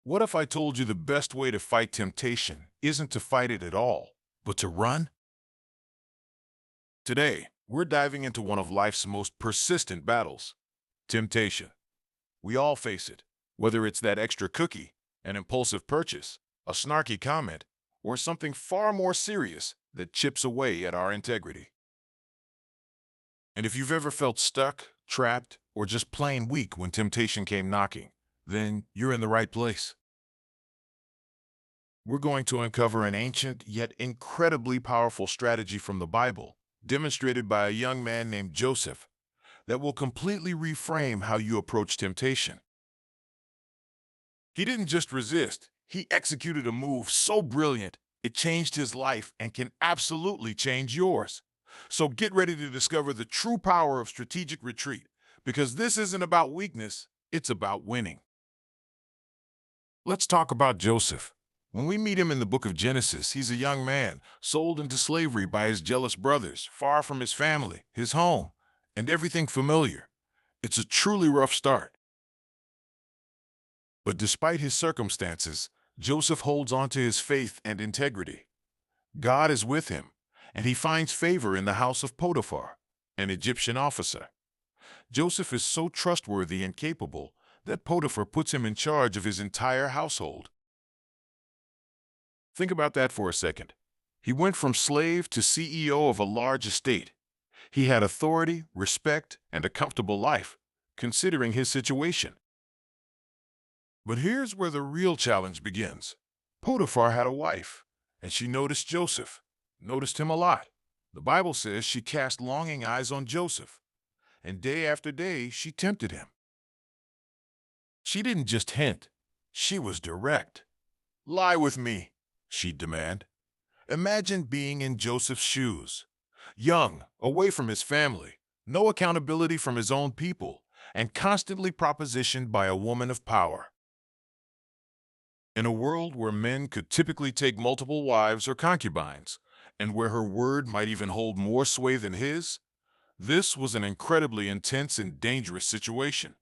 What if I told you the best way to fight temptation isn't to fight it at all, but to run? Today, we're diving into one of life's most persistent battles, temptation. We all face it, whether it's that extra cookie, an impulsive purchase, a snarky comment, or something far more serious that chips away at our integrity. And if you've ever felt stuck, trapped, or just plain weak when temptation came knocking, then you're in the right place. We're going to uncover an ancient yet incredibly powerful strategy from the Bible, demonstrated by a young man named Joseph, that will completely reframe how you approach temptation. He didn't just resist, he executed a move so brilliant it changed his life and can absolutely change yours. So get ready to discover the true power of strategic retreat, because this isn't about weakness, it's about winning. Let's talk about Joseph. When we meet him in the book of Genesis, he's a young man sold into slavery by his jealous brothers, far from his family, his home, and everything familiar. It's a truly rough start. But despite his circumstances, Joseph holds on to his faith and integrity. God is with him, and he finds favor in the house of Potiphar, an Egyptian officer. Joseph is so trustworthy and capable that Potiphar puts him in charge of his entire household. Think about that for a second. He went from slave to CEO of a large estate. He had authority, respect, and a comfortable life, considering his situation. But here's where the real challenge begins. Potiphar had a wife, and she noticed Joseph, noticed him a lot. The Bible says she cast longing eyes on Joseph, and day after day she tempted him. She didn't just hint, she was direct. "Lie with me," she'd demand. Imagine being in Joseph's shoes. Young, away from his family, no accountability from his own people, and constantly propositioned by a woman of power. In a world where men could typically take multiple wives or concubines, and where her word might even hold more sway than his, this was an incredibly intense and dangerous situation.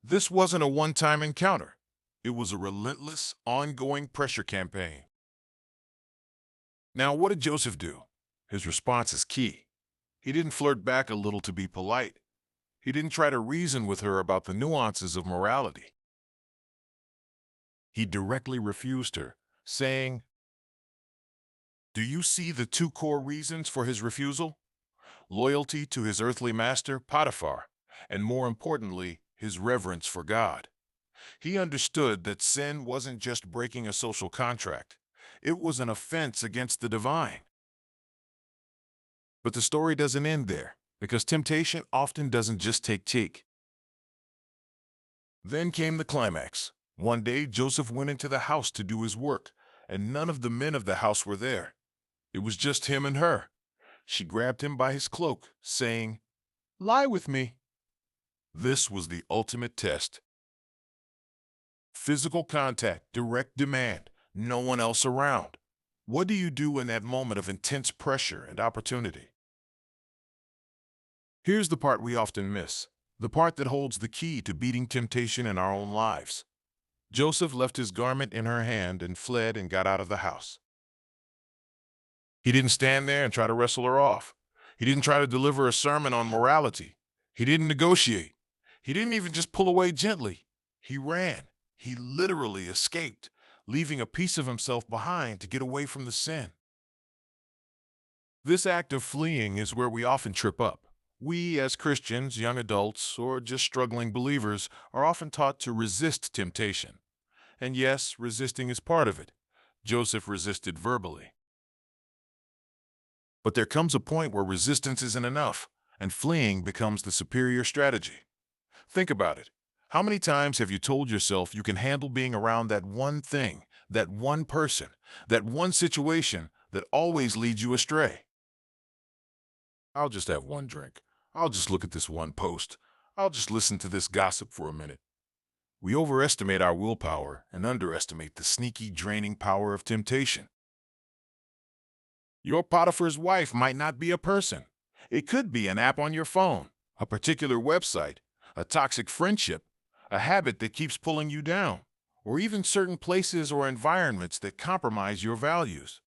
This wasn't a one-time encounter. It was a relentless, ongoing pressure campaign. Now, what did Joseph do? His response is key. He didn't flirt back a little to be polite. He didn't try to reason with her about the nuances of morality. He directly refused her, saying, "Do you see the two core reasons for his refusal? Loyalty to his earthly master, Potiphar, and more importantly, his reverence for God." He understood that sin wasn't just breaking a social contract. It was an offense against the divine. But the story doesn't end there, because temptation often doesn't just take cheek. Then came the climax. One day, Joseph went into the house to do his work, and none of the men of the house were there. It was just him and her. She grabbed him by his cloak, saying, "Lie with me." This was the ultimate test. Physical contact, direct demand, no one else around. What do you do in that moment of intense pressure and opportunity? Here's the part we often miss, the part that holds the key to beating temptation in our own lives. Joseph left his garment in her hand and fled and got out of the house. He didn't stand there and try to wrestle her off. He didn't try to deliver a sermon on morality. He didn't negotiate. He didn't even just pull away gently. He ran. He literally escaped, leaving a piece of himself behind to get away from the sin. This act of fleeing is where we often trip up. We, as Christians, young adults, or just struggling believers, are often taught to resist temptation. And yes, resisting is part of it. Joseph resisted verbally. But there comes a point where resistance isn't enough, and fleeing becomes the superior strategy. Think about it. How many times have you told yourself you can handle being around that one thing, that one person, that one situation that always leads you astray? "I'll just have one drink. I'll just look at this one post. I'll just listen to this gossip for a minute." We overestimate our willpower and underestimate the sneaky, draining power of temptation. Your Potiphar's wife might not be a person. It could be an app on your phone, a particular website, a toxic friendship, a habit that keeps pulling you down, or even certain places or environments that compromise your values.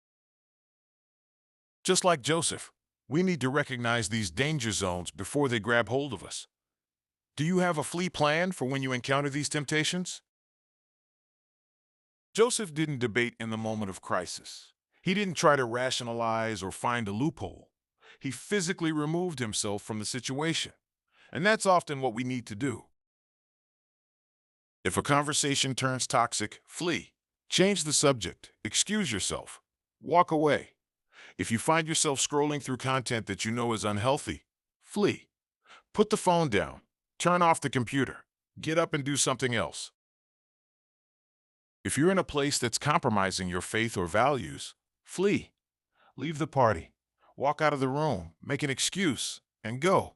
Just like Joseph, we need to recognize these danger zones before they grab hold of us. Do you have a flee plan for when you encounter these temptations? Joseph didn't debate in the moment of crisis. He didn't try to rationalize or find a loophole. He physically removed himself from the situation. And that's often what we need to do. If a conversation turns toxic, flee. Change the subject. Excuse yourself. Walk away. If you find yourself scrolling through content that you know is unhealthy, flee. Put the phone down. Turn off the computer. Get up and do something else. If you're in a place that's compromising your faith or values, flee. Leave the party. Walk out of the room. Make an excuse and go.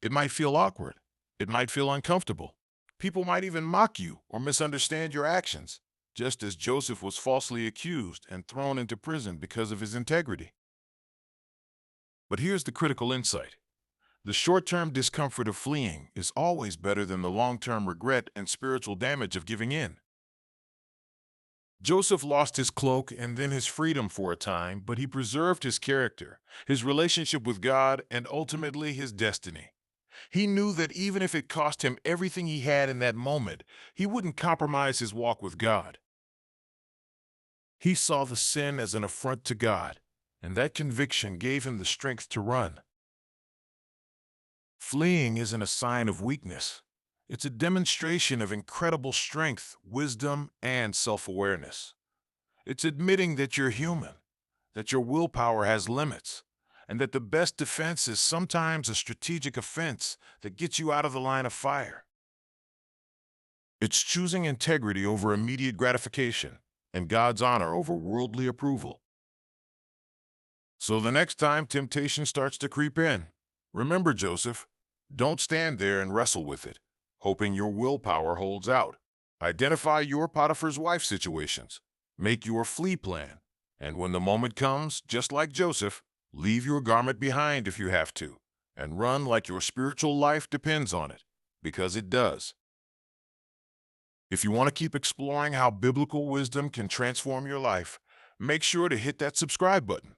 It might feel awkward. It might feel uncomfortable. People might even mock you or misunderstand your actions, just as Joseph was falsely accused and thrown into prison because of his integrity. But here's the critical insight. The short-term discomfort of fleeing is always better than the long-term regret and spiritual damage of giving in. Joseph lost his cloak and then his freedom for a time, but he preserved his character, his relationship with God, and ultimately his destiny. He knew that even if it cost him everything he had in that moment, he wouldn't compromise his walk with God. He saw the sin as an affront to God, and that conviction gave him the strength to run. Fleeing isn't a sign of weakness. It's a demonstration of incredible strength, wisdom, and self-awareness. It's admitting that you're human, that your willpower has limits, and that the best defense is sometimes a strategic offense that gets you out of the line of fire. It's choosing integrity over immediate gratification and God's honor over worldly approval. So the next time temptation starts to creep in, remember Joseph, don't stand there and wrestle with it, hoping your willpower holds out. Identify your Potiphar's wife situations. Make your flee plan. And when the moment comes, just like Joseph, leave your garment behind if you have to, and run like your spiritual life depends on it, because it does. If you want to keep exploring how biblical wisdom can transform your life, make sure to hit that subscribe button